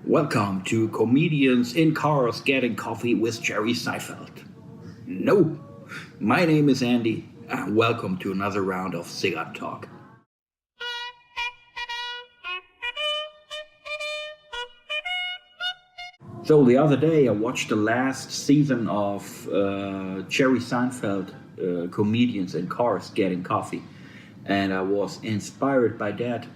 Welcome to Comedians in Cars Getting Coffee with Jerry Seinfeld. No, my name is Andy, and welcome to another round of Cigar Talk. So the other day I watched the last season of Jerry Seinfeld, Comedians in Cars Getting Coffee, and I was inspired by that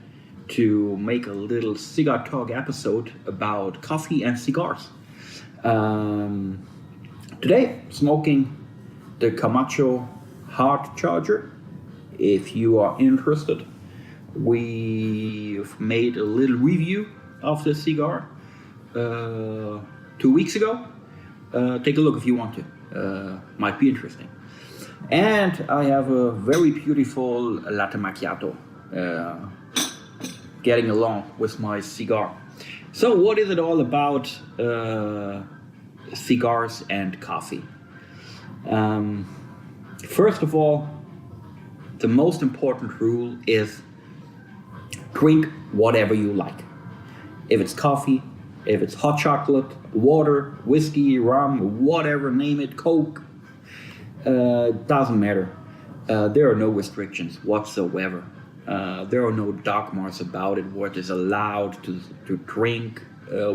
to make a little Cigar Talk episode about coffee and cigars. Today, smoking the Camacho Hard Charger. If you are interested, we've made a little review of the cigar 2 weeks ago. Take a look if you want to. Might be interesting. And I have a very beautiful latte macchiato getting along with my cigar. So what is it all about cigars and coffee? First of all, the most important rule is drink whatever you like. If it's coffee, if it's hot chocolate, water, whiskey, rum, whatever, name it, Coke, doesn't matter. There are no restrictions whatsoever. There are no dogmas about it, what is allowed to drink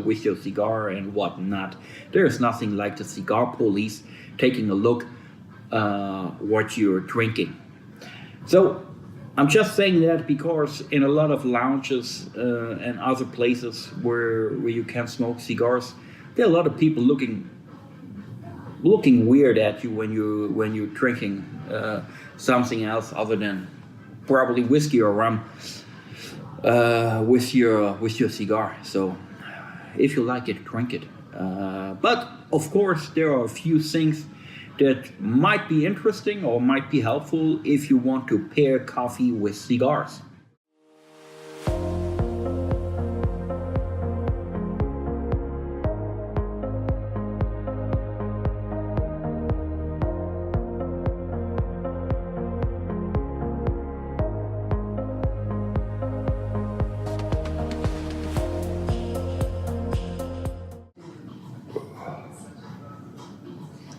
with your cigar and what not. There is nothing like the cigar police taking a look what you're drinking. So I'm just saying that because in a lot of lounges and other places where you can smoke cigars, there are a lot of people looking weird at you when you're drinking something else other than probably whiskey or rum with your cigar. So if you like it, drink it. But of course, there are a few things that might be interesting or might be helpful if you want to pair coffee with cigars.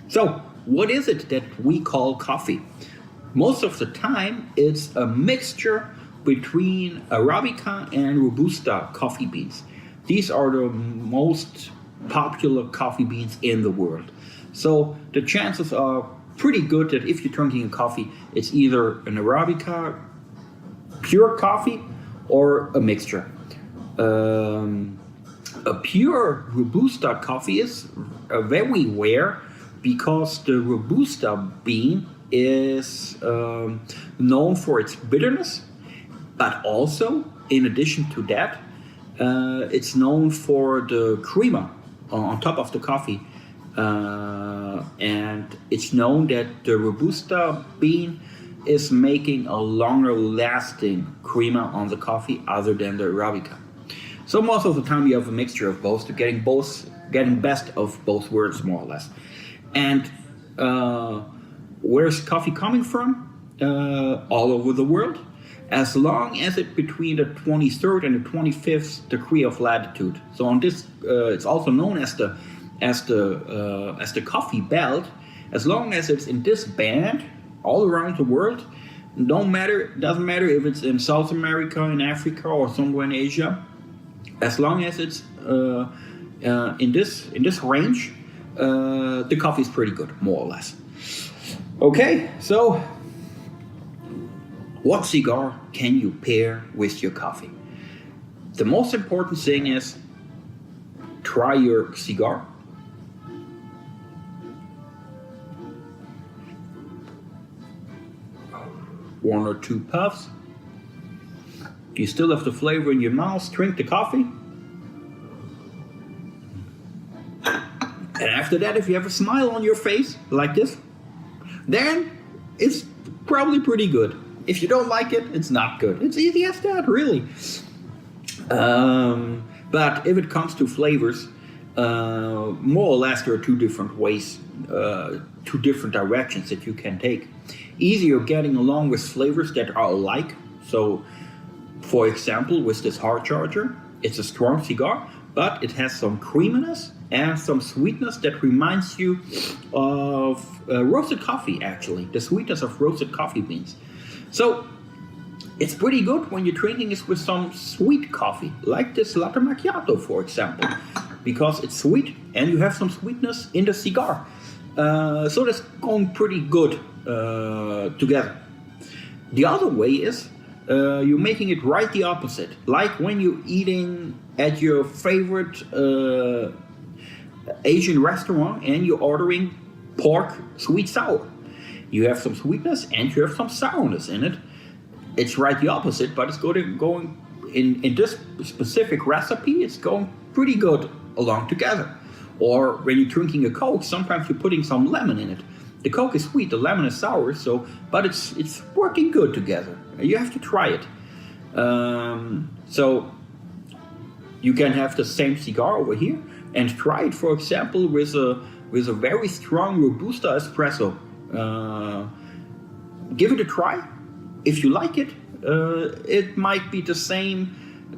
So, what is it that we call coffee? Most of the time, it's a mixture between Arabica and Robusta coffee beans. These are the most popular coffee beans in the world. So the chances are pretty good that if you're drinking a coffee, it's either an Arabica pure coffee or a mixture. A pure Robusta coffee is very rare, because the Robusta bean is known for its bitterness, but also, in addition to that, it's known for the crema on top of the coffee. And it's known that the Robusta bean is making a longer lasting crema on the coffee other than the Arabica. So most of the time you have a mixture of both, to getting best of both worlds, more or less. And where's coffee coming from? All over the world, as long as it's between the 23rd and the 25th degree of latitude. So on this, it's also known as the coffee belt. As long as it's in this band all around the world, doesn't matter if it's in South America, in Africa, or somewhere in Asia. As long as it's in this range, the coffee is pretty good, more or less. Okay, so what cigar can you pair with your coffee? The most important thing is try your cigar. One or two puffs. You still have the flavor in your mouth, drink the coffee. And after that, if you have a smile on your face, like this, then it's probably pretty good. If you don't like it, it's not good. It's easy as that, really. But if it comes to flavors, more or less there are two different ways, two different directions that you can take. Either you're getting along with flavors that are alike. So, for example, with this hard charger, it's a strong cigar, but it has some creaminess and some sweetness that reminds you of roasted coffee, actually, the sweetness of roasted coffee beans. So it's pretty good when you're drinking it with some sweet coffee, like this latte macchiato, for example, because it's sweet and you have some sweetness in the cigar. So that's going pretty good together. The other way is you're making it right the opposite, like when you're eating at your favorite Asian restaurant and you're ordering pork sweet sour. You have some sweetness and you have some sourness in it. It's right the opposite, but it's going in this specific recipe, it's going pretty good along together. Or when you're drinking a Coke, sometimes you're putting some lemon in it. The Coke is sweet, the lemon is sour, but it's working good together. You have to try it. So you can have the same cigar over here and try it, for example, with a very strong Robusta espresso. Give it a try. If you like it, it might be the same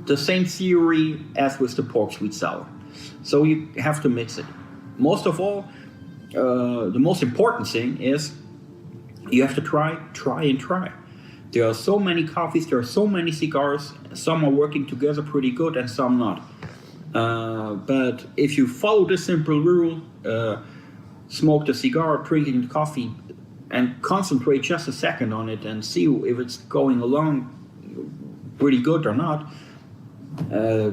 theory as with the pork sweet sour. So you have to mix it. Most of all, the most important thing is you have to try. There are so many coffees, there are so many cigars. Some are working together pretty good and some not. But if you follow this simple rule, smoke the cigar, drinking the coffee, and concentrate just a second on it and see if it's going along pretty good or not,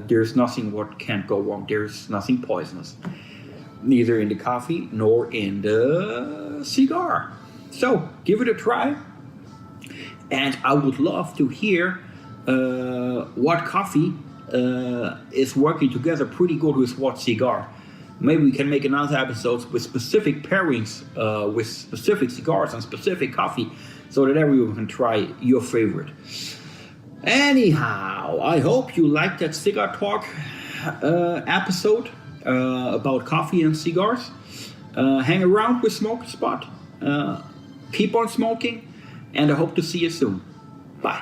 there's nothing what can't go wrong. There's nothing poisonous, neither in the coffee nor in the cigar. So give it a try, and I would love to hear what coffee is working together pretty good with what cigar. Maybe we can make another episode with specific pairings with specific cigars and specific coffee, so that everyone can try your favorite. Anyhow, I hope you liked that Cigar Talk episode about coffee and cigars. Hang around with Smoke Spot. Keep on smoking, and I hope to see you soon. Bye.